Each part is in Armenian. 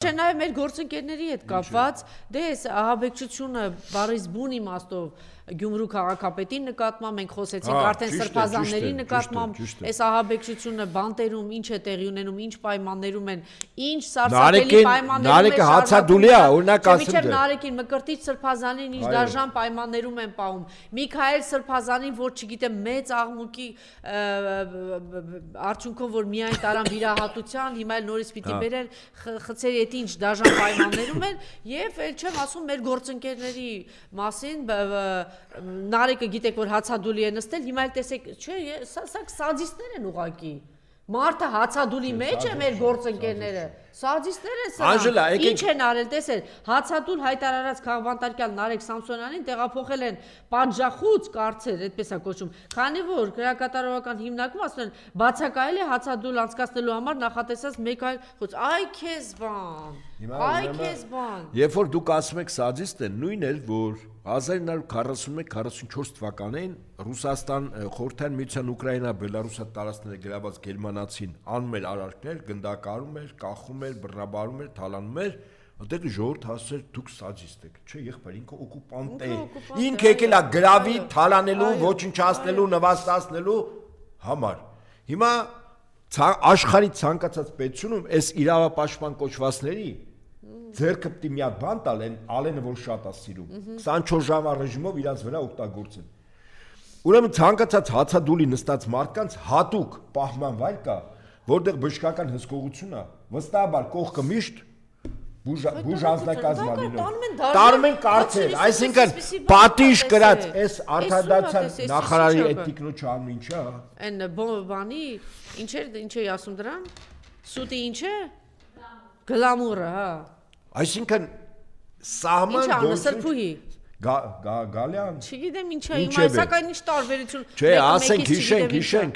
Չէ, նաև մեր գործընկերների հետ կապված, դե այս ահաբեկչությունը բառից բուն իմաստով Գյումրու քաղաքապետին նկատմամբ, մենք խոսեցինք արդեն սրբազանների նկատմամբ, այս ահաբեկչությունը բանտերում ինչ է տեղի ունենում, ինչ պայմաններում են, ինչ սարսափելի պայմաններում է հացադուլի է, օրինակ ասեմ դե։ Նարեկին Մկրտիչ սրբազանին ինչ դաժան պայմաններում են պահում, Միքայել սրբազանին, որ չգիտեմ մեծ աղմուկի արդյունքում, որ միայն տարան վիրահատության, հիմա էլ նորից պիտի բերեն խցերի հետ ինչ դաժան պայմաններում են, եւ էլ չեմ ասում մեր գործընկերների մասին, Նարեկը գիտեք, որ հացադուլի է նստել, հիմա էլ տեսեք, չէ, սա սադիստներ են ուղղակի։ Մարդը հացադուլի մեջ է մեր գործընկերները, սադիստներ են սրանք, ինչ են արել, տեսել, հացադուլ հայտարարած քաղբանտարկյալ Նարեկ Սամսոնյանին տեղափոխել են պատժախուց կարծեր, այդպես է կոչում, քանի որ քրեակատարողական հիմնարկում ասում են, բացակայել է հացադուլ անցկացնելու համար նախատեսած մեկ այլ խոց, այ քեզ բան, երբ որ դուք ասում եք սադիստ են, նույն էր, որ 1941-44 թվականին Ռուսաստան խորհրդային միության Ուկրաինա Բելարուսա տարածքները գրաված գերմանացին անում էր արարքներ, գնդակարում էր, կախում էր, բռնաբարում էր, թալանում էր, այդտեղ ժողովուրդ հասել դուք սադիստ եք, չէ, եղբայր, ինքը օկուպանտ է, ինքը եկել է գրավի, թալանելու, ոչնչացնելու, նվաստացնելու համար։ Հիմա աշխարհի ցանկացած պետությունում այս իրավապաշտպան կոչվածների ձերքը պիտի մի հատ բան տալ են ալենը որ շատ է սիրում 24 ժամվա ռեժիմով իրանց վրա օգտագործեն ուրեմն ցանկացած հացադուլի նստած մարդկանց հատուկ պահման վայր կա որտեղ բժշկական հսկողություն է վստահաբար կողքը միշտ բուժ անձնակազմ լինում տանում են կարծեր այսինքն պատիժ կրած այս արդարադատության նախարարի այդ տիկնոջ անունը ի՞նչ է այն բանի ինչ է ասում դրան սուտի ինչ է գլամուրը հա Այսինքն սահման սրբուհի Գալյան չգիտեմ ինչ է հիմա սակայն ինչ տարբերություն չէ ասենք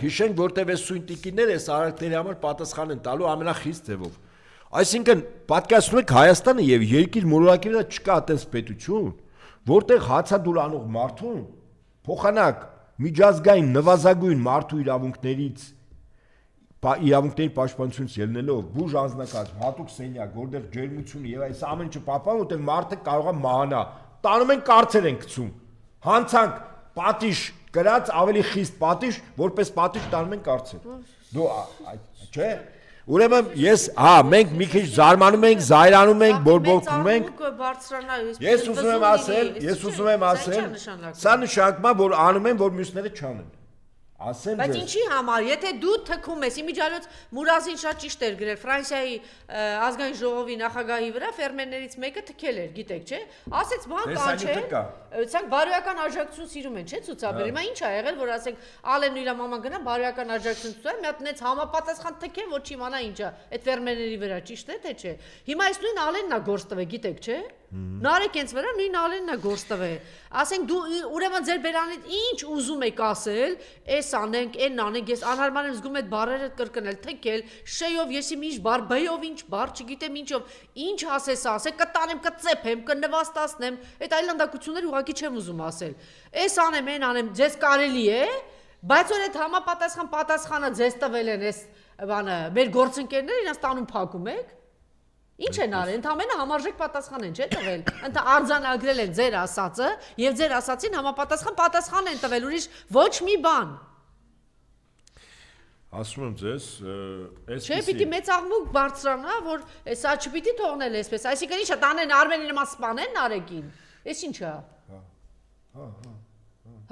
հիշենք որտեվ այս սույն տիկիները այս արարքների համար պատասխան են տալու ամենախիստ ձևով այսինքն պատկերացնում եք Հայաստանը եւ երկիր մոլորակի վրա չկա այդպես պետություն որտեղ հացադուլ անող մարդուն փոխանակ միջազգային նվազագույն մարդու իրավունքներից իրավունքների պաշտպանությունից ելնելով բուժ անձնակազմ հատուկ սենյակ որտեղ ջերմությունը եւ այս ամեն ինչը պահպանում որտեղ մարդը կարող է մահանա տանում են կարծեր են գցում հանցանք պատիժ կրած ավելի խիստ պատիժ որպես պատիժ տանում են կարծեր դու չէ ուրեմն ես մենք մի քիչ զարմանում ենք զայրանում ենք բորբոքվում ենք ես ուզում եմ ասել սա նշանակում է որ անում են որ մյուսները չանեն Բայց ինչի համար, եթե դու թքում ես, իմիջիալոց Մուրազին շատ ճիշտ էր գրել, Ֆրանսիայի ազգային ժողովի նախագահի վրա ֆերմերներից մեկը թքել էր, գիտեք, չէ, ասեց բան կա չէ, սրանք բարոյական աջակցություն սիրում են, չէ, ցուցաբերել, հիմա ինչ ա եղել, որ ասենք Ալենն ու իր մաման գնա բարոյական աջակցություն ցուցաբերել, մի հատ նենց համապատասխան թքեն, որ չիմանա ինչ ա, այդ ֆերմերների վրա ճիշտ է թե չէ, հիմա այս նույն Ալենն ա գործ տվել, գիտեք, չէ Նարեկ ինձ վրա նույն Ալենն է գործ տվել։ Ասենք դու ուրեմն ձեր բերանից ինչ ուզում եք ասել, էս անենք, այն անենք, ես անհարմար եմ զգում այդ բառերը կրկնել, թքել, շեյով եսի ինչ բառ, բեյով ինչ բառ, չգիտեմ ինչով, ինչ ասես ասե, կտանեմ, կծեփեմ, կնվաստացնեմ, այդ այլանդակությունները ուղղակի չեմ ուզում ասել։ Էս անեմ, այն անեմ, ձեզ կարելի է, բայց որ այդ համապատասխան պատասխանը ձեզ տվել են էս բանը, մեր գործընկերները իրաց տանում փակում եք։ Ինչ են արել, ընդամենը համարժեք պատասխան են, չէ՞ տվել։ Արձանագրել են ձեր ասածը եւ ձեր ասածին համապատասխան պատասխան են տվել, ուրիշ ոչ մի բան։ Ասում եմ ձեզ, այսպես Չէ, պիտի մեծ աղմուկ բարձրանա, որ սա չպիտի թողնել այսպես։ Այսինքն ի՞նչ է, տանեն Արմենի նման սպանեն Նարեկին։ Էս ի՞նչ է։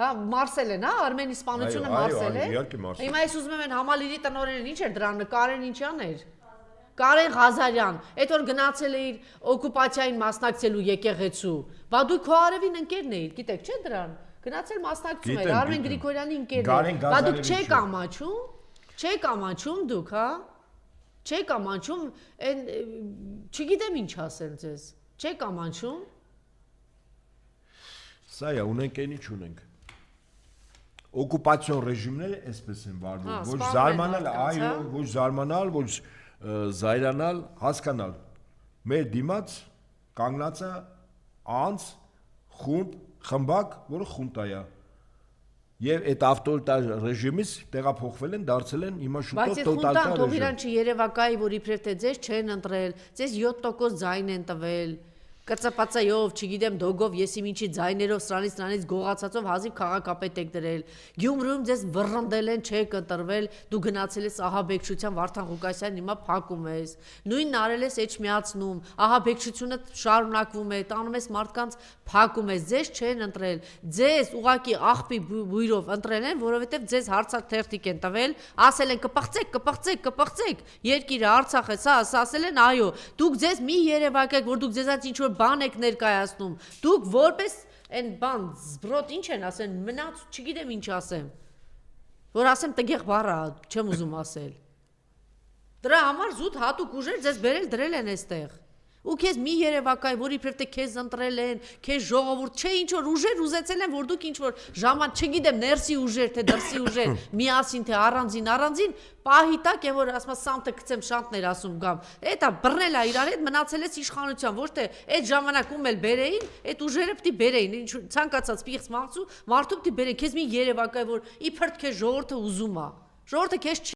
Հա, մարսել են, հա, Արմենի սպանությունը մարսել է։ Հիմա ես ուզում եմ համալիրի տնօրենն ինչ էր դրան նկարեն ինչան էր։ Կարեն Ղազարյան, այդ որ գնացել էիր օկուպացիային մասնակցելու եկեղեցու, բա դու քո արևին ընկերն էիր, գիտեք չէ դրան, գնացել մասնակցում էր, Արմեն Գրիգորյանի ընկերն էր, բա դուք չեք ամաչում դուք, հա, չեք ամաչում, չգիտեմ ինչ ասել ձեզ, չեք ամաչում։ Սա է, ունենք են ինչ ունենք։ Օկուպացիոն ռեժիմները այսպես են վարվում, ոչ զարմանալ, այո, ոչ զարմանալ, ոչ զայրանալ, հասկանալ, մեր դիմաց կանգնած է անց, խումբ, խմբակ, որը խունտա է, Եվ այդ ավտորիտար ռեժիմից տեղափոխվել են, դարձել են հիմա շուտով Բայց այդ խունտան տոտալիտար թող ռեժիմ։ իրան չերևակայի, որ իբրև թե ձեզ չեն ընտրել, ձեզ 7% ձայն են տվել, կծպածայով, չգիտեմ, դոգով, եսի ինչի ձայներով, սրանից գողացածով հազիվ քաղաքապետ եք դրել։ Գյումրիում ձեզ վռնդել են, չեք ընտրվել, դու գնացել ես ահաբեկչության Վարդան Ղուկասյանին, հիմա փակում ես։ Նույնն արել ես Էջմիածնում, ահաբեկչությունը շարունակվում է, տանում ես մարդկանց փակում ես, ձեզ չեն ընտրել։ Ձեզ ուղակի աղբի բույրով ընտրել են, որովհետև ձեզ հարցաթերթիկ են տվել, ասել են կպղծեք, երկիրը Արցախը, սա ասել են այո, դուք ձեզ մի երևակեք, որ դուք ձեզանց ինչ որ բան եք ներկայացնում, դուք որպես այն բան զբրոտ ինչ են ասեն, մնաց չգիտեմ ինչ ասեմ, որ ասեմ տգեղ բառ է, չեմ ուզում ասել, դրա համար զուտ հատուկ ուժեր ձեզ բերել դրել են այստեղ, ու քեզ մի երևակայ, որ իբրև թե քեզ ընտրել են, քեզ ժողովուրդ, չէ ինչ որ ուժեր ուզեցել են, որ դուք ինչ որ ժամանակ, չգիտեմ, ներսի ուժեր, թե դրսի ուժեր, միասին թե առանձին, պահի տակ եմ որ ասում սանտը գցեմ շանտներ ասում գամ, էտա բռնել է իրար հետ մնացել ես իշխանության, ոչ թե այդ ժամանակում էլ բերեին, այդ ուժերը պիտի բերեին, ինչ ցանկացած պիղծ մարդու պիտի բերեին, քեզ մի երևակայ, որ իբր քեզ ժողովուրդը ուզում է, ժողովուրդը քեզ